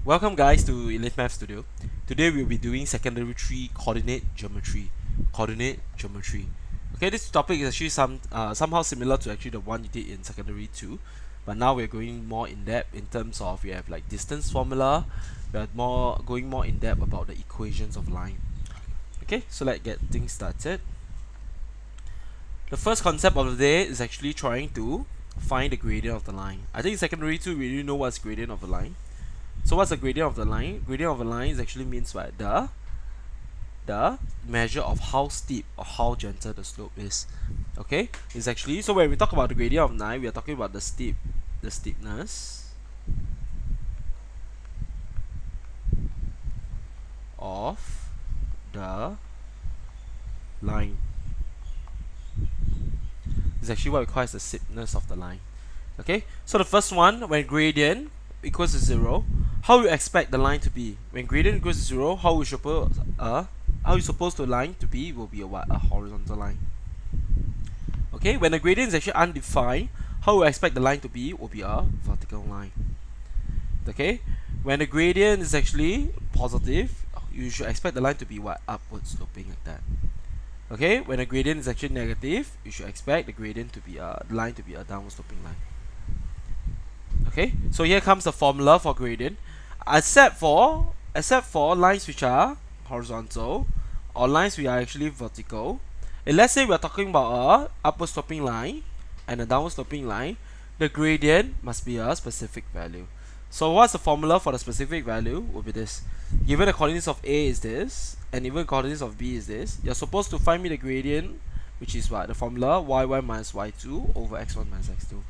Welcome guys to Elite Math Studio. Today we'll be doing secondary 3 coordinate geometry. Okay, this topic is actually somehow similar to actually the one you did in secondary 2, but now we're going more in depth in terms of we have like distance formula. We're going more in depth about the equations of line. Okay, so let's get things started. The first concept of the day is actually trying to find the gradient of the line. I think in secondary 2 we really know what's gradient of a line. So what's the gradient of the line? Gradient of a line is actually means what? The measure of how steep or how gentle the slope is. Okay? It's actually, so when we talk about the gradient of line, we are talking about the steepness of the line. It's actually what we call as the steepness of the line. Okay? So the first one, when gradient equals to 0, how you expect the line to be? When gradient equals to 0, how you suppose the line to be will be a what? A horizontal line. Okay, when the gradient is actually undefined, how you expect the line to be will be a vertical line. Okay, when the gradient is actually positive, you should expect the line to be what? Upward sloping like that. Okay, when the gradient is actually negative, you should expect the gradient to be the line to be a downward sloping line. Okay, so here comes the formula for gradient. Except for lines which are horizontal or lines which are actually vertical. And let's say we are talking about a upward sloping line and a downward sloping line, the gradient must be a specific value. So what's the formula for the specific value? Will be this. Given the coordinates of A is this, and even the coordinates of B is this, you're supposed to find me the gradient, which is what? The formula y1 minus y2 over x1 minus x2.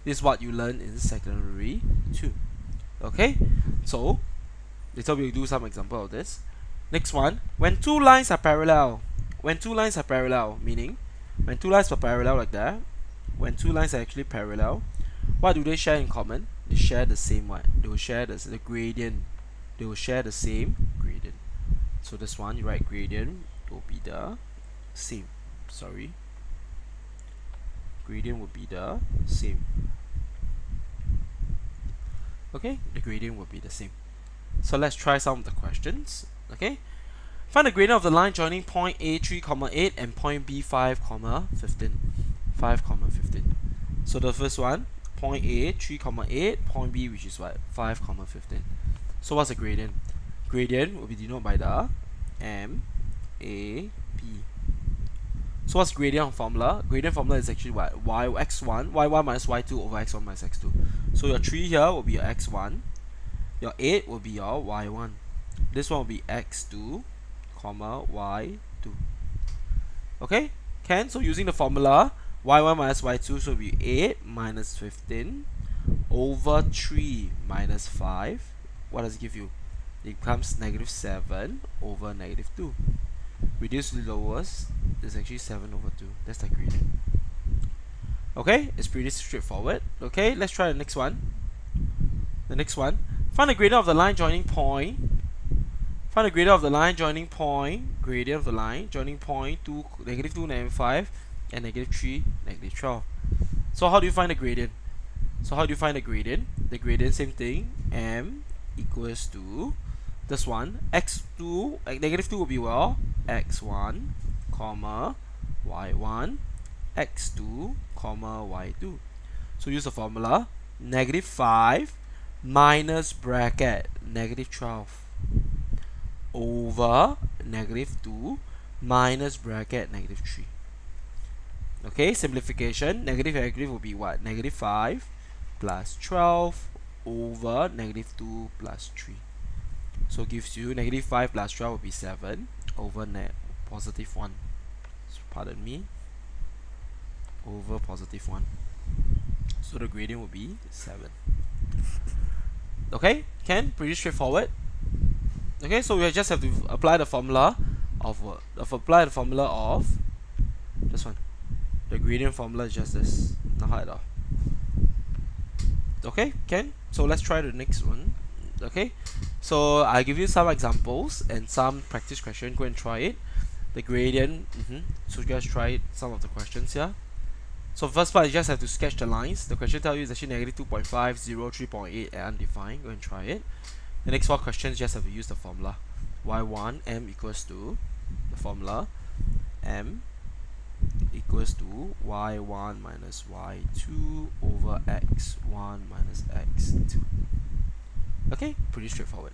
This is what you learn in secondary 2. Okay, so later we'll do some example of this. Next one, when two lines are parallel, meaning when two lines are parallel like that, when two lines are actually parallel, what do they share in common? They share the same one. They will share the gradient. They will share the same gradient. So this one, you write gradient will be the same. Gradient will be the same. Okay, the gradient will be the same. So let's try some of the questions. Okay, find the gradient of the line joining point A3, 8 and point B5, 15. So the first one, point A 3, 8, point B, which is what? 5, 15. So what's the gradient? Gradient will be denoted by the MAP. So what's gradient formula? Gradient formula is actually what? y1 minus y2 over x1 minus x2. So your 3 here will be your x1. Your 8 will be your y1. This one will be x2, y2. Okay? Can? So using the formula, y1 minus y2, so it will be 8 minus 15 over 3 minus 5. What does it give you? It becomes negative 7 over negative 2. Reduce to the lowest is actually 7 over 2. That's the gradient. Okay, it's pretty straightforward. Okay, let's try the next one. Find the gradient of the line joining point. Gradient of the line joining point 2, negative 2, negative 5, and negative 3, negative 12. So how do you find the gradient? The gradient, same thing. M equals to this one. X2, negative 2 will be well, x1, y1, x2, y2. So use the formula, negative 5 minus bracket negative 12 over negative 2 minus bracket negative 3. Okay, simplification, negative will be what? Negative 5 plus 12 over negative 2 plus 3. So gives you negative 5 plus 12 will be 7 over positive 1. So pardon me, over positive 1. So the gradient will be 7. Okay, pretty straightforward. Okay, so we just have to apply the formula of this one. The gradient formula is just this, not hard at all. Okay, so let's try the next one. Okay, so I give you some examples and some practice question. Go and try it. The gradient. So you guys try some of the questions here. So first part, you just have to sketch the lines. The question tells you it's actually negative 2.5, 0, 3.8 and undefined. Go and try it. The next 4 questions just have to use the formula. y1 m equals to the formula m equals to y1 minus y2 over x1 minus x2. Okay, pretty straightforward.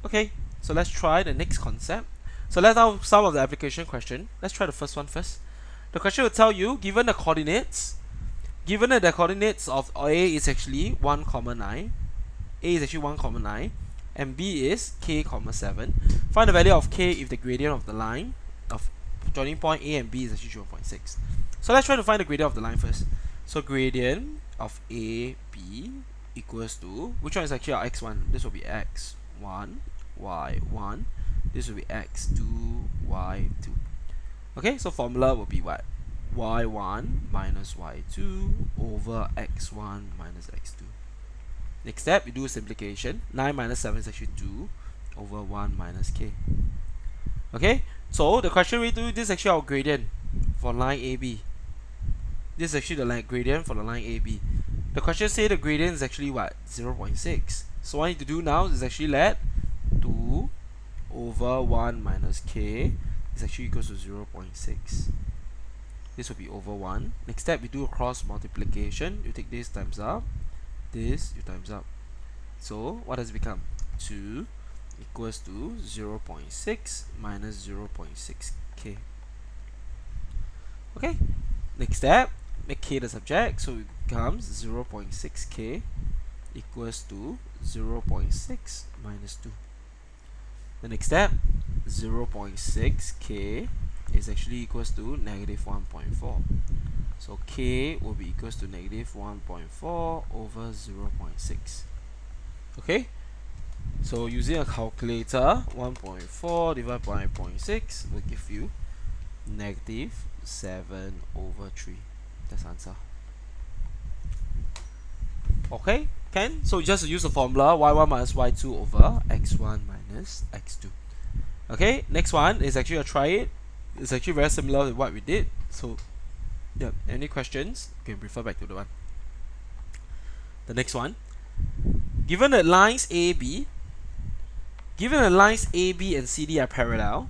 Okay, so let's try the next concept. So let's have some of the application question. Let's try the first one first. The question will tell you, given that the coordinates of A is actually 1, 9, A is actually 1, 9, and B is k, 7. Find the value of k if the gradient of the line of joining point A and B is actually 0.6. So let's try to find the gradient of the line first. So gradient of A, B equals to, which one is actually our x1? This will be x1, y1. This will be x2, y2. Okay, so formula will be what? y1 minus y2 over x1 minus x2. Next step, we do a simplification. 9 minus 7 is actually 2 over 1 minus k. Okay, so the question we do, this is actually our gradient for line AB. This is actually the line gradient for the line AB. The question say the gradient is actually what? 0.6. So what I need to do now is actually let 2 over 1 minus k is actually equals to 0.6. This will be over 1. Next step, we do a cross multiplication. You take this times up, this you times up. So what does it become? 2 equals to 0.6 minus 0.6k. Okay, next step, make k the subject, so it becomes 0.6k equals to 0.6 minus 2. The next step, 0.6k is actually equals to negative 1.4. So k will be equals to negative 1.4 over 0.6. Okay, so using a calculator, 1.4 divided by 0.6 will give you negative 7 over 3. That's the answer. Okay, can? So just use the formula y1 minus y2 over x1 minus x2. Okay, next one is actually a try it. It's actually very similar to what we did. So yeah, any questions, you can refer back to the one. The next one, given that lines AB and CD are parallel,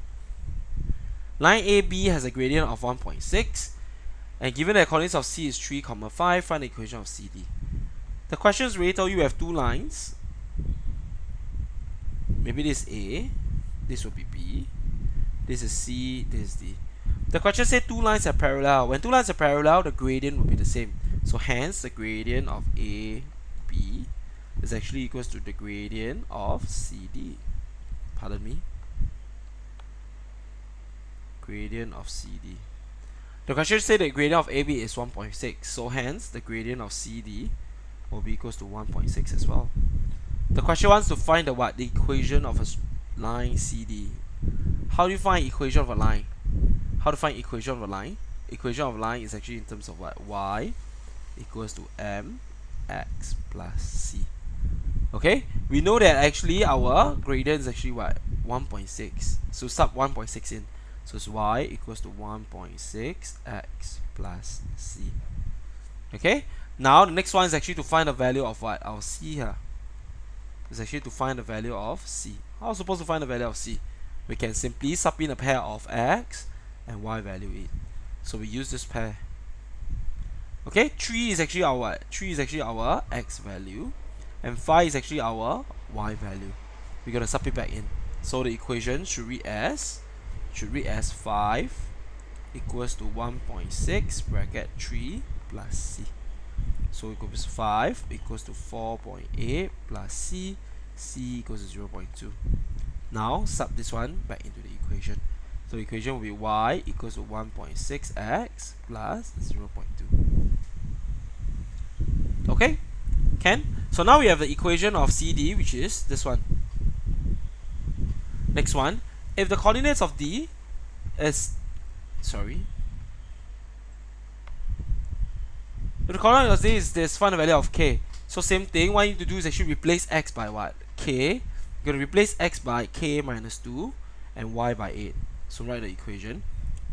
line AB has a gradient of 1.6, and given that the coordinates of C is 3, 5, find the equation of CD. The questions really tell you have two lines. Maybe this is A, this will be B, this is C, this is D. The question said two lines are parallel. When two lines are parallel, the gradient will be the same. So hence the gradient of AB is actually equals to the gradient of CD. Pardon me. Gradient of CD. The question said the gradient of AB is 1.6. So hence the gradient of CD will be equals to 1.6 as well. The question wants to find the what? The equation of a line CD. How do you find equation of a line? How to find equation of a line? Equation of a line is actually in terms of what? Y equals to mx plus c. Okay, we know that actually our gradient is actually what? 1.6. So sub 1.6 in. So it's y equals to 1.6 x plus c. Okay, now the next one is actually to find the value of what? Our c here. It's actually to find the value of c. How are we supposed to find the value of c? We can simply sub in a pair of x and y value it. So we use this pair. Okay, 3 is actually our what? 3 is actually our x value, and 5 is actually our y value. We're gonna sub it back in. So the equation should read as 5 equals to 1.6 bracket 3 plus c. So equals 5 equals to 4.8 plus c. C equals to 0.2. Now sub this one back into the equation. So the equation will be y equals to 1.6x plus 0.2. Okay, can? So now we have the equation of CD, which is this one. Next one, if the coordinates of D is, if the coordinate of D is this, find the value of k. So same thing, what you need to do is actually replace x by what? K. You're going to replace x by k minus 2 and y by 8. So write the equation.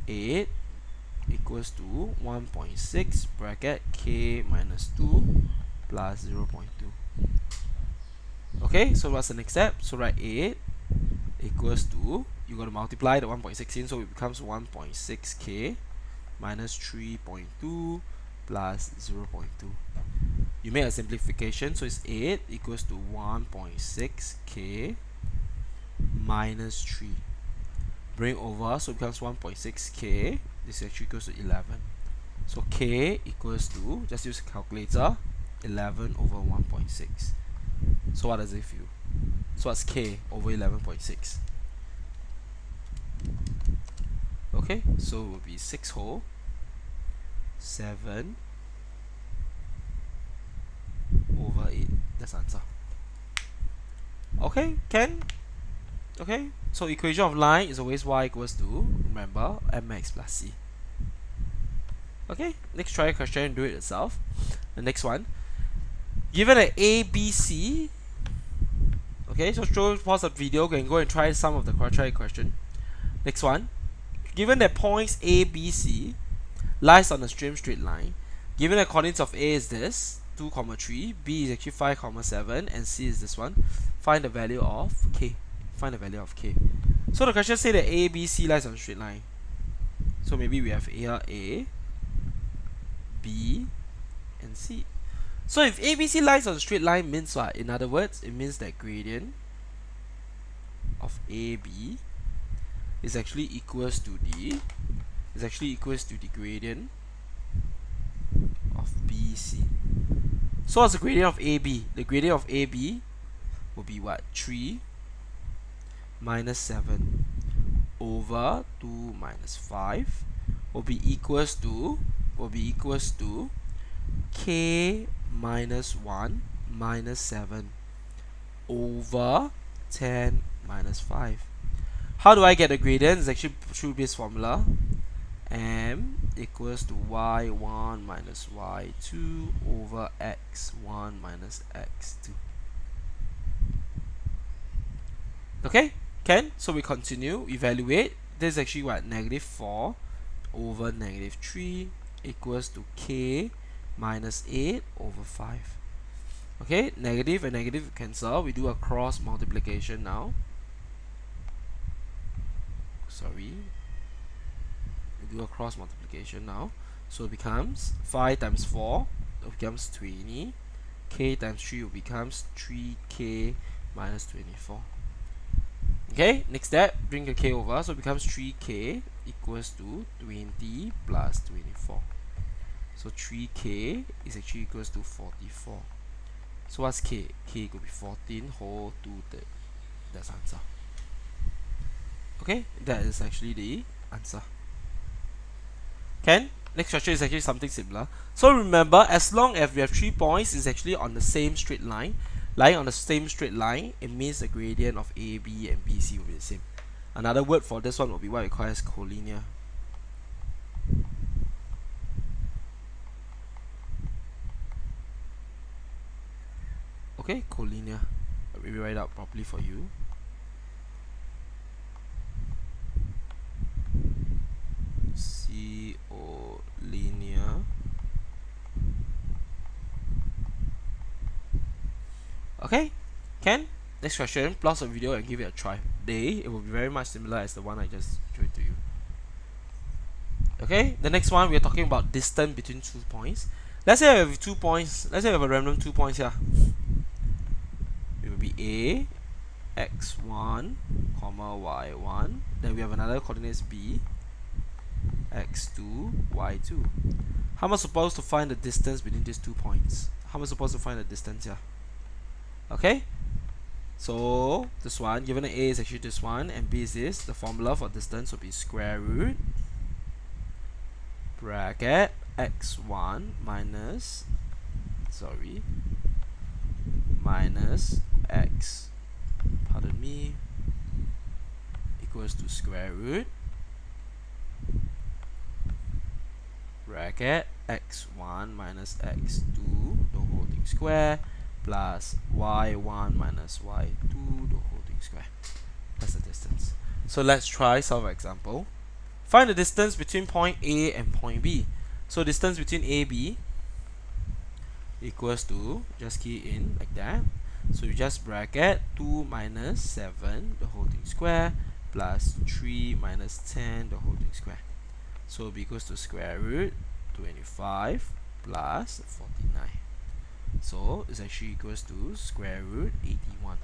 8 equals to 1.6 bracket k minus 2 plus 0.2. Okay, so what's the next step? So write 8 equals to, you got to multiply the 1.6 in, so it becomes 1.6k minus 3.2 plus 0.2. You make a simplification, so it's 8 equals to 1.6k minus 3. Bring over, so it becomes 1.6k. This actually equals to 11. So k equals to, just use a calculator, 11 over 1.6. So what does it feel? So what's k over 11.6? Okay, so it will be 6 whole 7 over 8. That's the answer. Okay, can? Okay, so equation of line is always y equals to, remember, mx plus c. Okay, next try a question and do it yourself. The next one, given an a, b, c. Okay, so pause the video and go and try some of the quadratic question. Next one, given that points a, b, c lies on a straight line, given the coordinates of a is this 2, 3, b is actually 5, 7, and c is this one, find the value of k. Find the value of k. So the question say that a, b, c lies on a straight line. So maybe we have a, b, and c. So if a, b, c lies on a straight line means what? In other words, it means that gradient of a, b is actually equals to the gradient of BC. So what's the gradient of AB? The gradient of AB will be what? 3 minus 7 over 2 minus 5 will be equals to k minus 1 minus 7 over 10 minus 5. How do I get the gradient? It's actually through this formula. M equals to y1 minus y2 over x1 minus x2. Okay, can? So we continue, evaluate. This is actually what? -4 over -3 equals to k minus 8 over 5. Okay, negative and negative cancel. We do a cross multiplication now. Sorry. We do a cross multiplication now. So it becomes 5 times 4, it becomes 20. K times 3 will becomes 3k minus 24. Okay, next step, bring the k over, so it becomes 3k equals to 20 plus 24. So 3k is actually equals to 44. So what's k? K could be 14 whole 2/3. That's answer. Okay, that is actually the answer. Can? Next question is actually something similar. So remember, as long as we have 3 points, it's actually on the same straight line. Lying on the same straight line, it means the gradient of AB and BC will be the same. Another word for this one will be what we call as collinear. Okay, collinear. Let me write it out properly for you. CO linear. Okay, can? Next question, pause the video and give it a try. It will be very much similar as the one I just showed to you. Okay, the next one we are talking about distance between 2 points. Let's say I have 2 points. Let's say I have a random 2 points here. It will be A, x1, comma y1. Then we have another coordinates B, x2, y2. How am I supposed to find the distance between these 2 points? How am I supposed to find the distance here? Okay, so this one, given that A is actually this one and B is this, the formula for distance will be square root bracket x1 minus x, pardon me, equals to square root bracket x1 minus x2 the whole thing square plus y1 minus y2 the whole thing square. That's the distance. So let's try solve an example. Find the distance between point A and point B. So distance between AB equals to, just key in like that. So you just bracket 2 minus 7 the whole thing square plus 3 minus 10 the whole thing square. So it'll be equals to square root 25 plus 49. So it's actually equals to square root 81.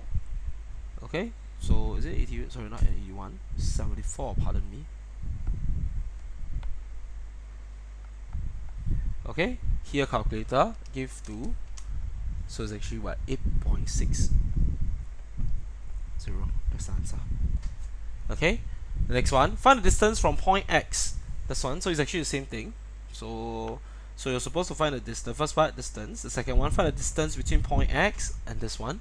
Okay, so is it 80? Sorry, not 81, 74, pardon me. Okay, here calculator give 2, so it's actually what, 8.60. That's the answer. Okay, the next one, find the distance from point X. This one, so it's actually the same thing. So you're supposed to find the first part, distance. The second one, find the distance between point X and this one.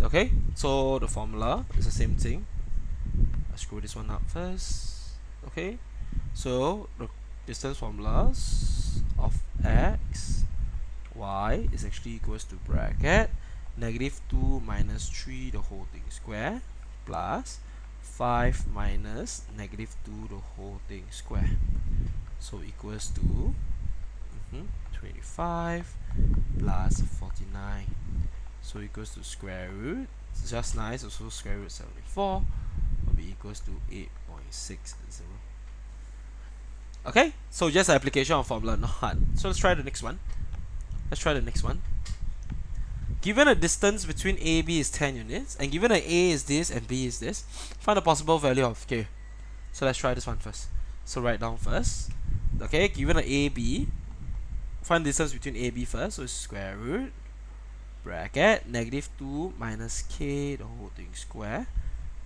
Okay, so the formula is the same thing. Let's screw this one up first. Okay, so the distance formulas of X, Y is actually equals to bracket -2 minus 3 the whole thing square plus 5 minus -2 the whole thing square. So equals to 25 plus 49. So equals to square root, just nice, also square root 74 will be equals to 8.60. Okay, so just application of formula, not hard. So let's try the next one. Given a distance between A, B is 10 units, and given that A is this and B is this, find the possible value of K. So let's try this one first. So write down first. Okay, given a A, B, find the distance between A, B first. So it's square root, bracket, -2 minus K the whole thing square,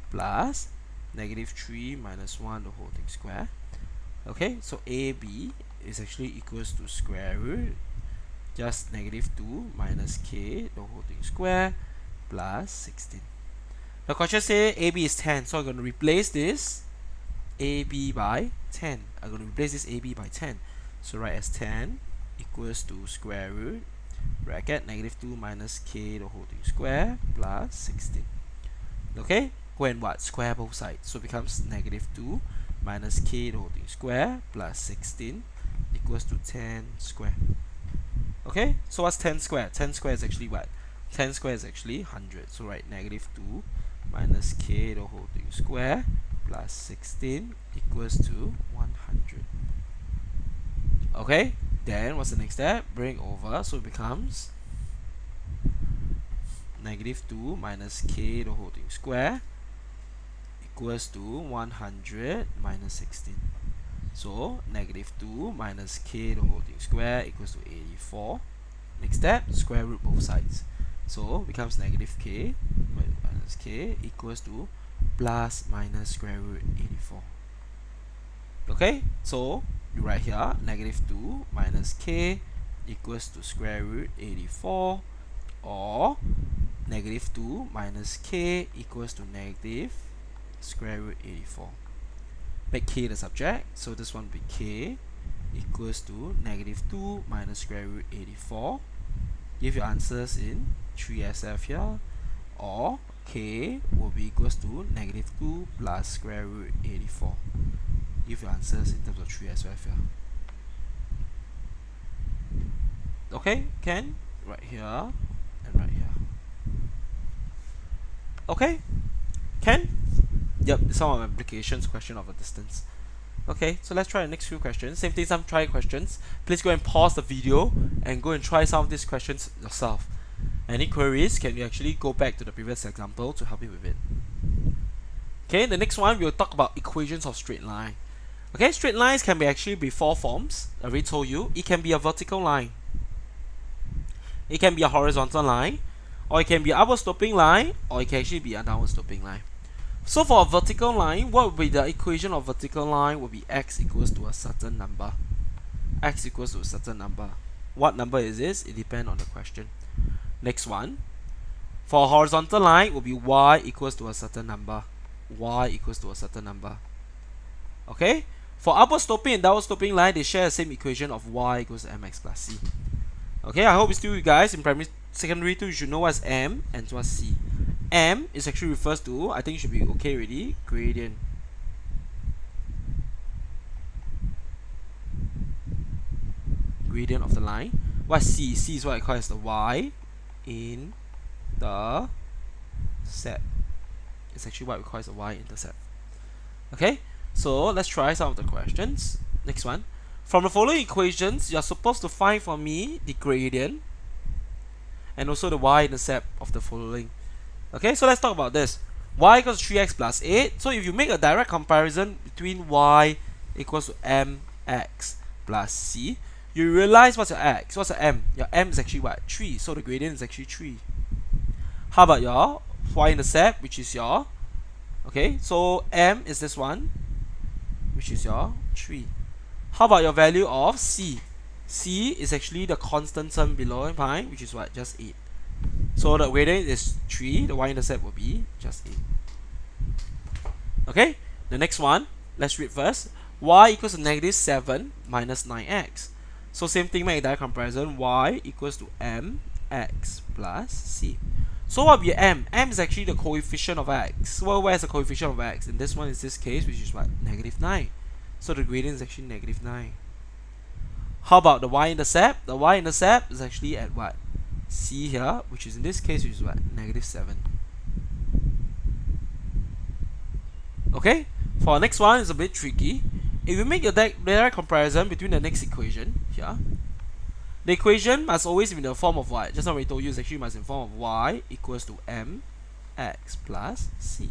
plus -3 minus 1 the whole thing square. Okay, so AB is actually equals to square root just -2 minus K the whole thing square plus 16. The question says AB is 10, so I'm going to replace this AB by 10. I'm going to replace this AB by 10. So write as 10 equals to square root bracket -2 minus K the whole thing square plus 16. Okay, go and what? Square both sides. So it becomes -2 minus K the whole thing square plus 16 equals to 10 square. Okay, so what's 10 square? 10 square is actually what? 10 square is actually 100. So write -2 minus K the whole thing square plus 16 equals to 100. Okay, then what's the next step? Bring over, so it becomes -2 minus K the whole thing square equals to 100 minus 16. So -2 minus K the whole thing square equals to 84. Next step, square root both sides. So becomes -K minus K equals to plus minus square root 84. Okay, so you write here -2 minus K equals to square root 84, or -2 minus K equals to negative square root 84. Make K the subject, so this one will be K equals to -2 minus square root 84. Give your answers in 3SF here, or K will be equals to -2 plus square root 84. Give your answers in terms of 3SF here. Okay, can? Right here and right here. Okay, can? Yep, some of applications question of a distance. Okay, so let's try the next few questions. Same thing, some try questions. Please go and pause the video and go and try some of these questions yourself. Any queries, can you actually go back to the previous example to help you with it. Okay, the next one we'll talk about equations of straight line. Okay, straight lines can be actually be four forms. I already told you. It can be a vertical line, it can be a horizontal line, or it can be an upward sloping line, or it can actually be a downward sloping line. So for a vertical line, what would be the equation of vertical line? Would be x equals to a certain number. X equals to a certain number. What number is this? It depends on the question. Next one. For a horizontal line, it will be y equals to a certain number. Y equals to a certain number. Okay? For upward sloping and downward sloping line, they share the same equation of y equals to mx plus c. Okay, I hope it's still you guys in secondary 2, you should know what's m and what's c. M is actually refers to, I think you should be okay already, gradient. Gradient of the line. What's C? C is what I call as the y in the set. It's actually what we call as a y-intercept. Okay, so let's try some of the questions. Next one. From the following equations, you're supposed to find for me the gradient and also the y-intercept of the following. Okay, so let's talk about this. Y equals 3x plus 8. So if you make a direct comparison between y equals to mx plus c, you realize what's your x, what's your m? Your m is actually what? 3. So the gradient is actually 3. How about your y-intercept, which is your, okay, so m is this one, which is your 3. How about your value of c? C is actually the constant term below pi, which is what? Just 8. So the gradient is 3, the y-intercept will be just 8. Okay, the next one, let's read first. Y equals to negative 7 minus 9x. So same thing, make a direct comparison. Y equals to mx plus c. So what will be m? M is actually the coefficient of x. Well, where's the coefficient of x? And this one is this case, which is what? Negative 9. So the gradient is actually negative 9. How about the y-intercept? The y-intercept is actually at what? C here, which is in this case, which is what? Negative 7. Okay, for our next one, it's a bit tricky. If you make a direct comparison between the next equation here, the equation must always be in the form of what? Just now we told you, it's actually must in the form of y equals to mx plus c.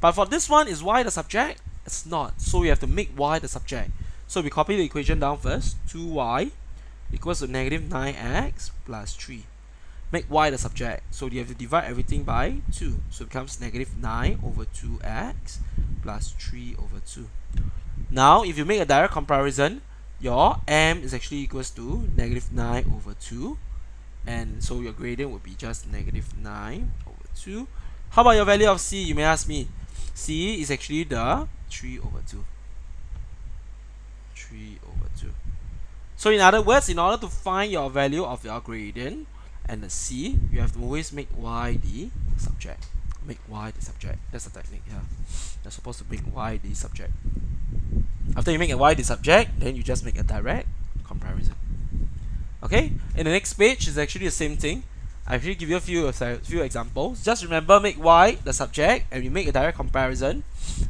But for this one, is y the subject? It's not. So we have to make y the subject. So we copy the equation down first. 2y equals to negative 9x plus 3. Make y the subject. So you have to divide everything by 2. So it becomes negative 9 over 2x plus 3 over 2. Now, if you make a direct comparison, your m is actually equals to negative 9 over 2. And so your gradient would be just negative 9 over 2. How about your value of c? You may ask me. C is actually the 3 over 2. 3 over 2. So in other words, in order to find your value of your gradient and the c, you have to always make y the subject. Make y the subject. That's the technique here. You're supposed to make y the subject. After you make a y the subject, then you just make a direct comparison. Okay? In the next page is actually the same thing. I actually give you a few examples. Just remember, make y the subject, and we make a direct comparison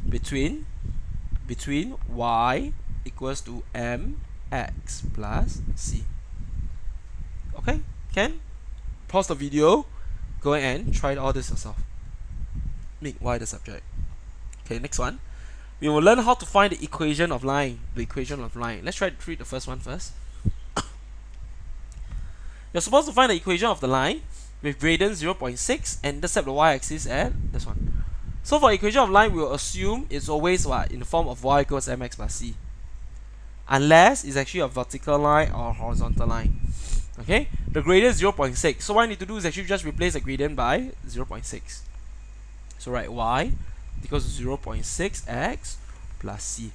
between y equals to mx plus c. Okay? Can? Pause the video, go and try all this yourself. Make y the subject. Okay, next one. We will learn how to find the equation of line. The equation of line. Let's try to read the first one first. You're supposed to find the equation of the line with gradient 0.6 and intercept the y-axis at this one. So for equation of line, we will assume it's always what? In the form of y equals mx plus c. Unless it's actually a vertical line or a horizontal line. Okay? The gradient is 0.6. So what I need to do is actually just replace the gradient by 0.6. So write y equals to 0.6x plus c.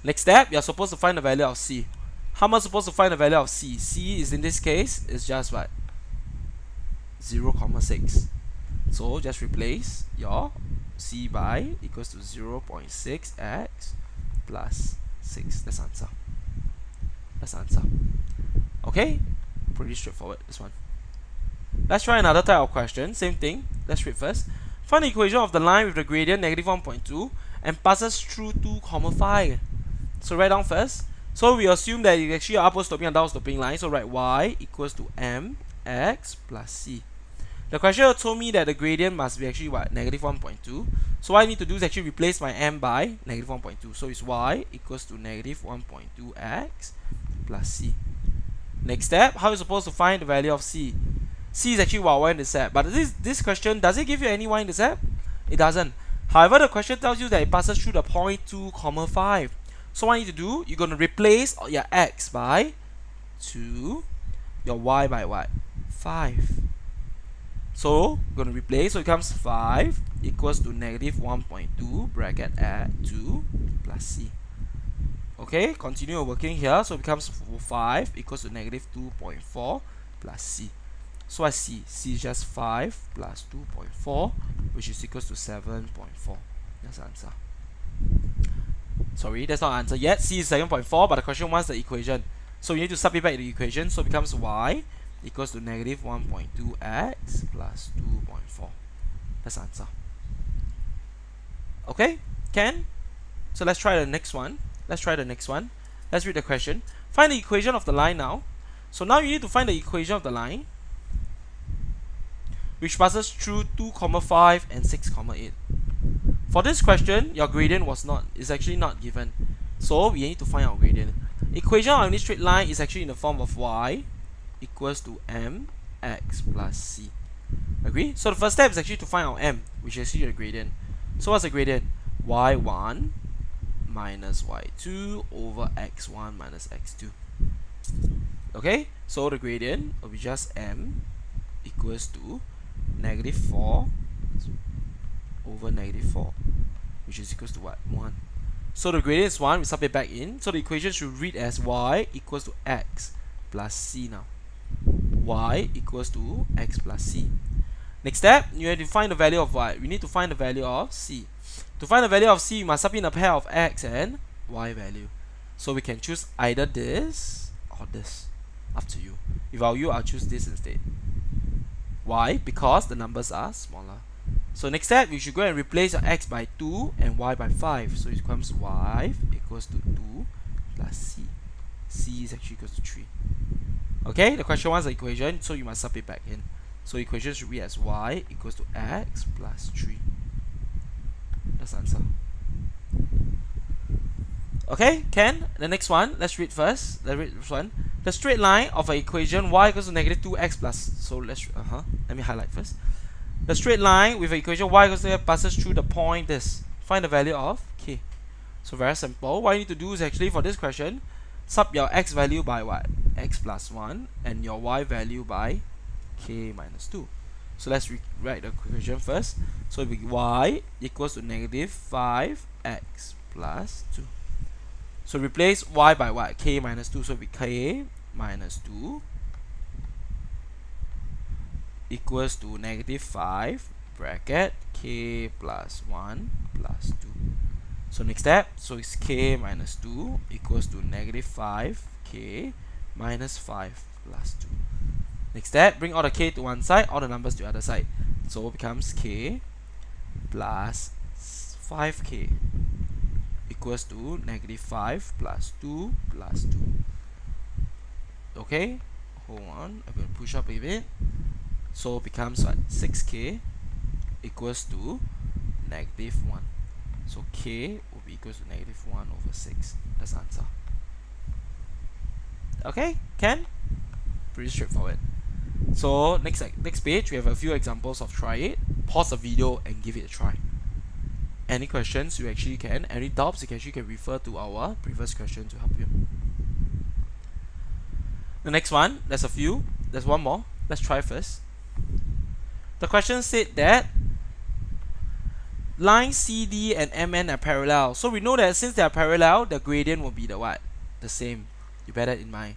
Next step, you're supposed to find the value of c. How am I supposed to find the value of c? C is in this case is just what? 0.6. So just replace your c by equals to 0.6x plus 6. That's answer. That's answer. Okay? Pretty straightforward, this one. Let's try another type of question. Same thing. Let's read first. Find the equation of the line with the gradient negative 1.2 and passes through 2,5. So write down first. So we assume that it's actually an upward sloping and downward sloping line. So write y equals to mx plus c. The question told me that the gradient must be actually what? Negative 1.2. So what I need to do is actually replace my m by negative 1.2. So it's y equals to negative 1.2x plus c. Next step, how are you supposed to find the value of c? C is actually what y-intercept. But this question, does it give you any y-intercept? It doesn't. However, the question tells you that it passes through the point 2,5. So what you need to do, you're going to replace your x by 2, your y by what? 5. So, we're going to replace, so it becomes 5 equals to negative 1.2 bracket at 2 plus c. Okay, continue working here, so it becomes 5 equals to negative 2.4 plus c. So I see, c is just 5 plus 2.4, which is equals to 7.4. That's the answer. Sorry, that's not the answer yet. C is 7.4, but the question wants the equation. So you need to sub it back in the equation. So it becomes y equals to negative 1.2x plus 2.4. That's the answer. Okay, can? So let's try the next one. Let's read the question. Find the equation of the line now. So now you need to find the equation of the line which passes through 2, 5 and 6, 8. For this question, your gradient is actually not given. So we need to find our gradient. Equation of any straight line is actually in the form of y equals to mx plus c. Agree? So the first step is actually to find our m, which is actually the gradient. So what's the gradient? y1 minus y2 over x1 minus x2. Okay, so the gradient will be just m equals to negative 4 over negative 4, which is equals to what? 1. So the gradient is 1, we sub it back in. So the equation should read as y equals to x plus c now. Y equals to x plus c. Next step, you have to find the value of y. We need to find the value of c. To find the value of c, you must sub in a pair of x and y value. So we can choose either this or this. Up to you. If I were you, I'll choose this instead. Why? Because the numbers are smaller. So next step, you should go and replace your x by 2 and y by 5. So it becomes y equals to 2 plus c. C is actually equals to 3. Okay, the question wants the equation, so you must sub it back in. So equation should be as y equals to x plus 3. That's the answer. Okay, can? The next one, let's read first. Let's read this one. The straight line of an equation y equals to negative 2x plus. So let me highlight first. The straight line with an equation y equals to passes through the point this. Find the value of k. So very simple. What you need to do is actually for this question, sub your x value by what? X plus 1 and your y value by k minus 2. So let's write the equation first. So it will be y equals to negative 5x plus 2. So replace y by what? K minus 2. So it will be k minus 2 equals to negative 5 bracket k plus 1 plus 2. So next step, so it's k minus 2 equals to negative 5k minus 5 plus 2. Next step, bring all the k to one side, all the numbers to the other side. So it becomes k plus 5k equals to negative 5 plus 2 plus 2. Okay, hold on, I'm going to push up a bit. So it becomes what? 6k equals to negative 1. So k will be equals to negative 1 over 6. That's the answer. Okay, can? Pretty straightforward. So next page, we have a few examples of try it. Pause the video and give it a try. Any questions you actually can, any doubts you can refer to our previous question to help you. The next one, there's a few. There's one more. Let's try first. The question said that lines CD and MN are parallel. So we know that since they are parallel, the gradient will be the what? The same. You bear that in mind.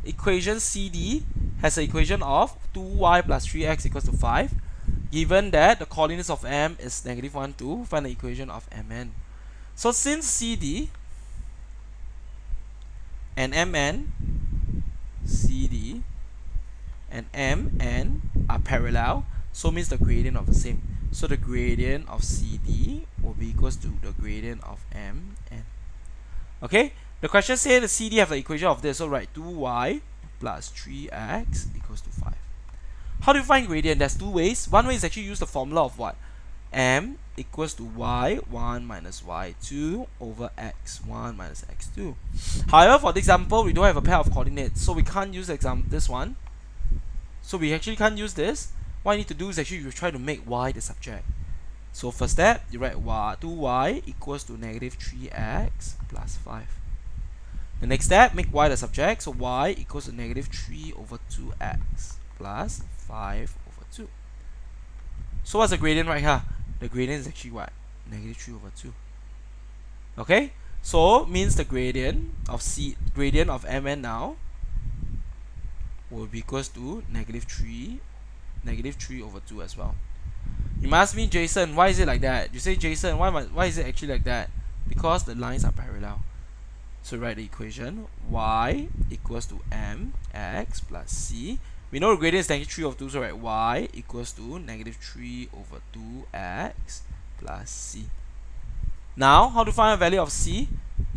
Equation CD has an equation of 2y plus 3x equals to 5. Given that the coordinates of M is negative 1, 2, find the equation of MN. So since CD and MN, CD and MN are parallel, so means the gradient of the same. So the gradient of CD will be equals to the gradient of MN. Okay, the question says the CD have the equation of this, so write 2y plus 3x equals to 5. How do you find gradient? There's two ways. One way is actually use the formula of what? M equals to y1 minus y2 over x1 minus x2. However, for the example, we don't have a pair of coordinates, so we can't use this one. So we actually can't use this. What you need to do is actually you try to make y the subject. So first step, you write 2y equals to negative 3x plus 5. The next step, make y the subject. So y equals to negative 3 over 2x plus 5 over 2. So what's the gradient right here? The gradient is actually what? Negative 3 over 2. Okay? So means the gradient of Mn now will be equals to negative 3 over 2 as well. You must ask me, Jason, why is it like that? You say, Jason, why is it actually like that? Because the lines are parallel. So write the equation y equals to mx plus c, We know the gradient is negative 3 over 2, so right, y equals to negative 3 over 2x plus c. Now, how to find a value of c?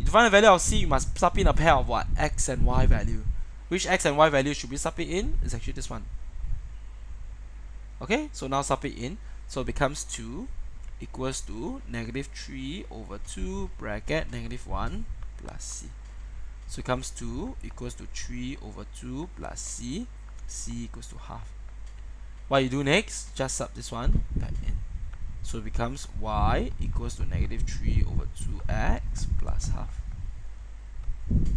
To find the value of c, you must sub in a pair of what? X and y value. Which x and y value should we sub it in? It's actually this one. Okay, so now sub it in. So it becomes 2 equals to negative 3 over 2 bracket negative 1 plus c. So it comes 2 equals to 3 over 2 plus c. C equals to half. What you do next? Just sub this one back in. So it becomes y equals to negative 3 over 2x plus half.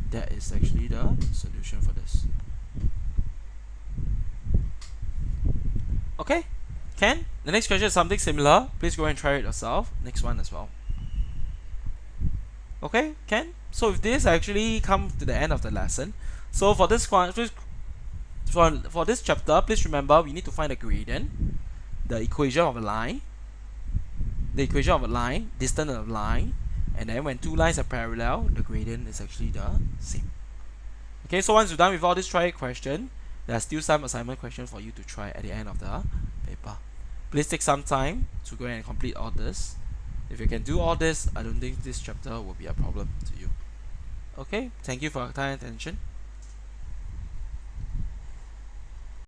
That is actually the solution for this. Okay, can? The next question is something similar. Please go and try it yourself. Next one as well. Okay, can? So with this, I actually come to the end of the lesson. So for this one, for this chapter, please remember we need to find the gradient, the equation of a line, distance of a line, and then when two lines are parallel, the gradient is actually the same. Okay, so once you're done with all this try question, there are still some assignment questions for you to try at the end of the paper. Please take some time to go and complete all this. If you can do all this, I don't think this chapter will be a problem to you. Okay, thank you for your time and attention.